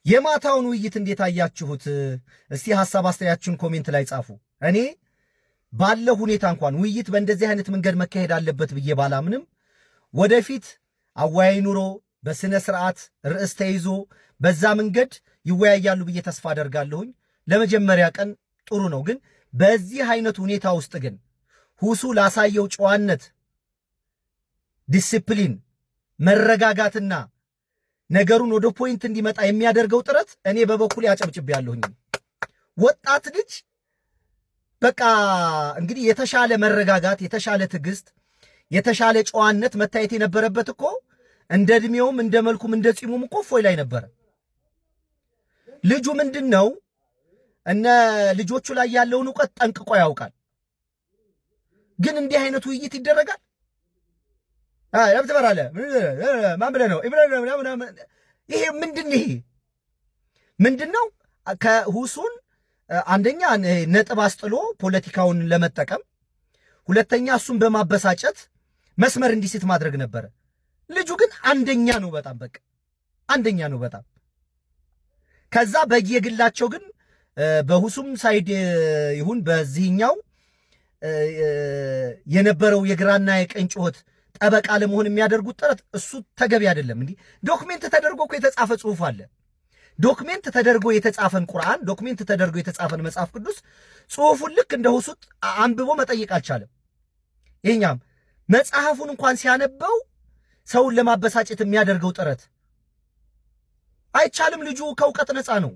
የማታውን ውይይት እንዴት አያችሁት? እስቲ ሐሳብ አስተያየታችሁን ኮሜንት ላይ ጻፉ። እኔ ባለው ሁኔታ እንኳን ውይይት በእንደዚህ አይነት መንገድ መካሄድ አለበት ብዬ ባላምንም ወደፊት አወያይ ኑሮ በስነ ስርዓት ርዕስ ተይዞ በዛ መንገድ ይወያያሉ ብዬ ተስፋ አደርጋለሁኝ። ለመጀመሪያ ቀን ጥሩ ነው፣ ግን በዚህ አይነት ሁኔታ ውስጥ ግን ሁሱ ላሳየው ጨዋነት፣ ዲሲፕሊን፣ መረጋጋትና ነገሩን ወደ ፖይንት እንዲመጣ የሚያደርገው ጥረት እኔ በበኩሌ አጨብጭቤያለሁኝ። ወጣት ልጅ በቃ እንግዲህ የተሻለ መረጋጋት፣ የተሻለ ትዕግስት፣ የተሻለ ጨዋነት መታየት የነበረበት እኮ እንደ እድሜውም እንደ መልኩም እንደ ጺሙም እኮ እፎይ ላይ ነበረ። ልጁ ምንድን ነው እነ ልጆቹ ላይ ያለውን እውቀት ጠንቅቆ ያውቃል። ግን እንዲህ አይነት ውይይት ይደረጋል? ያብተበራለ ማን ብለህ ነው? ይሄ ምንድን ነው? ከሁሱን አንደኛ ነጥብ አስጥሎ ፖለቲካውን ለመጠቀም፣ ሁለተኛ እሱን በማበሳጨት መስመር እንዲስት ማድረግ ነበረ። ልጁ ግን አንደኛ ነው፣ በጣም በቃ አንደኛ ነው በጣም። ከዛ በየግላቸው ግን በሁሱም ሳይድ ይሁን በዚህኛው የነበረው የግራና የቀኝ ጩኸት ጠበቃ ለመሆን የሚያደርጉት ጥረት እሱ ተገቢ አይደለም። እንዲህ ዶክሜንት ተደርጎ እኮ የተጻፈ ጽሑፍ አለ። ዶክሜንት ተደርጎ የተጻፈን ቁርአን፣ ዶክሜንት ተደርጎ የተጻፈን መጽሐፍ ቅዱስ ጽሑፉን ልክ እንደ ሁሱ አንብቦ መጠየቅ አልቻለም። ይሄኛም መጽሐፉን እንኳን ሲያነበው ሰውን ለማበሳጨት የሚያደርገው ጥረት አይቻልም። ልጁ ከእውቀት ነፃ ነው።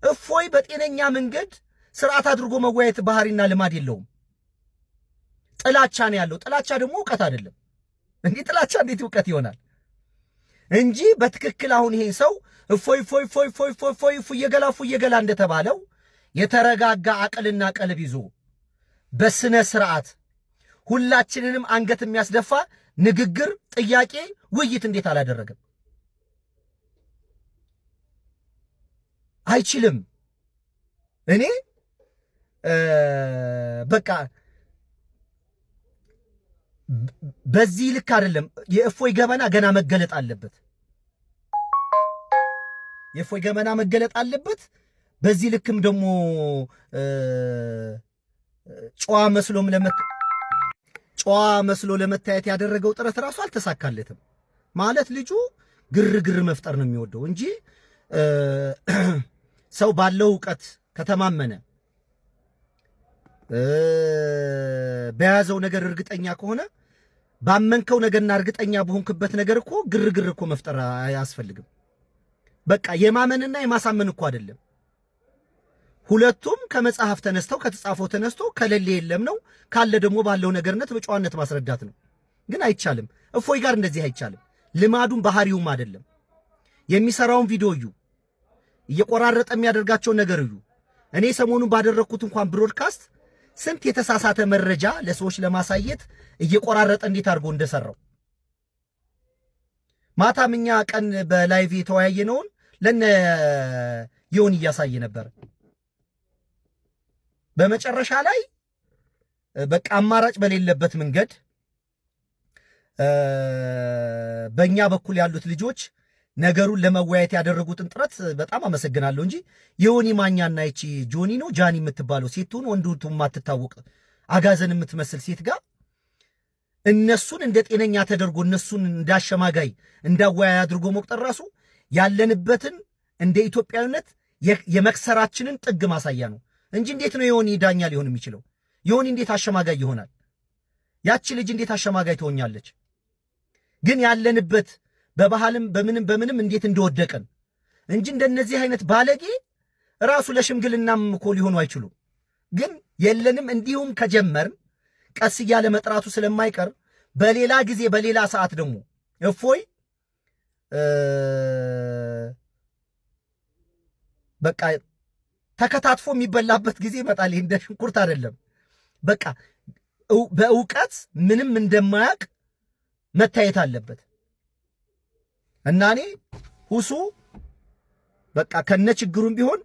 እፎይ በጤነኛ መንገድ ስርዓት አድርጎ መወያየት ባህሪና ልማድ የለውም። ጥላቻ ነው ያለው። ጥላቻ ደግሞ እውቀት አይደለም። እንዲህ ጥላቻ እንዴት እውቀት ይሆናል? እንጂ በትክክል አሁን ይሄ ሰው እፎይ እየገላ እንደተባለው የተረጋጋ አቅልና ቀልብ ይዞ በስነ ስርዓት ሁላችንንም አንገት የሚያስደፋ ንግግር፣ ጥያቄ፣ ውይይት እንዴት አላደረገም? አይችልም። እኔ በቃ በዚህ ልክ አይደለም። የእፎይ ገመና ገና መገለጥ አለበት። የእፎይ ገመና መገለጥ አለበት። በዚህ ልክም ደግሞ ጨዋ መስሎ ለመታየት ያደረገው ጥረት ራሱ አልተሳካለትም። ማለት ልጁ ግርግር መፍጠር ነው የሚወደው እንጂ ሰው ባለው ዕውቀት ከተማመነ በያዘው ነገር እርግጠኛ ከሆነ ባመንከው ነገርና እርግጠኛ በሆንክበት ነገር እኮ ግርግር እኮ መፍጠር አያስፈልግም። በቃ የማመንና የማሳመን እኮ አይደለም። ሁለቱም ከመጽሐፍ ተነስተው ከተጻፈው ተነስቶ ከሌለ የለም ነው፣ ካለ ደግሞ ባለው ነገርነት በጨዋነት ማስረዳት ነው። ግን አይቻልም። እፎይ ጋር እንደዚህ አይቻልም። ልማዱም ባህሪውም አይደለም። የሚሰራውን ቪዲዮ እዩ፣ እየቆራረጠ የሚያደርጋቸው ነገር እዩ። እኔ ሰሞኑን ባደረኩት እንኳን ብሮድካስት ስንት የተሳሳተ መረጃ ለሰዎች ለማሳየት እየቆራረጠ እንዴት አድርጎ እንደሰራው ማታም እኛ ቀን በላይቭ የተወያየነውን ለነ ዮኒ እያሳየ ነበር። በመጨረሻ ላይ በቃ አማራጭ በሌለበት መንገድ በእኛ በኩል ያሉት ልጆች ነገሩን ለመወያየት ያደረጉትን ጥረት በጣም አመሰግናለሁ እንጂ የዮኒ ማኛና ይቺ ጆኒ ነው ጃኒ የምትባለው ሴቱን ወንዱቱ የማትታወቅ አጋዘን የምትመስል ሴት ጋር እነሱን እንደ ጤነኛ ተደርጎ እነሱን እንዳሸማጋይ እንዳወያይ አድርጎ መቁጠር ራሱ ያለንበትን እንደ ኢትዮጵያዊነት የመክሰራችንን ጥግ ማሳያ ነው እንጂ እንዴት ነው ዮኒ ዳኛ ሊሆን የሚችለው? ዮኒ እንዴት አሸማጋይ ይሆናል? ያቺ ልጅ እንዴት አሸማጋይ ትሆኛለች? ግን ያለንበት በባህልም በምንም እንዴት እንደወደቀን እንጂ እንደነዚህ አይነት ባለጌ ራሱ ለሽምግልናም እኮ ሊሆኑ አይችሉም። ግን የለንም። እንዲሁም ከጀመርን ቀስ እያለ መጥራቱ ስለማይቀር በሌላ ጊዜ በሌላ ሰዓት ደግሞ እፎይ በቃ ተከታትፎ የሚበላበት ጊዜ ይመጣል። እንደ ሽንኩርት አይደለም። በቃ በእውቀት ምንም እንደማያውቅ መታየት አለበት። እና እኔ ሁሱ በቃ ከነ ችግሩም ቢሆን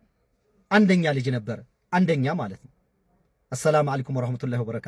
አንደኛ ልጅ ነበር። አንደኛ ማለት ነው። አሰላሙ አለይኩም ወራህመቱላሂ ወበረካቱ።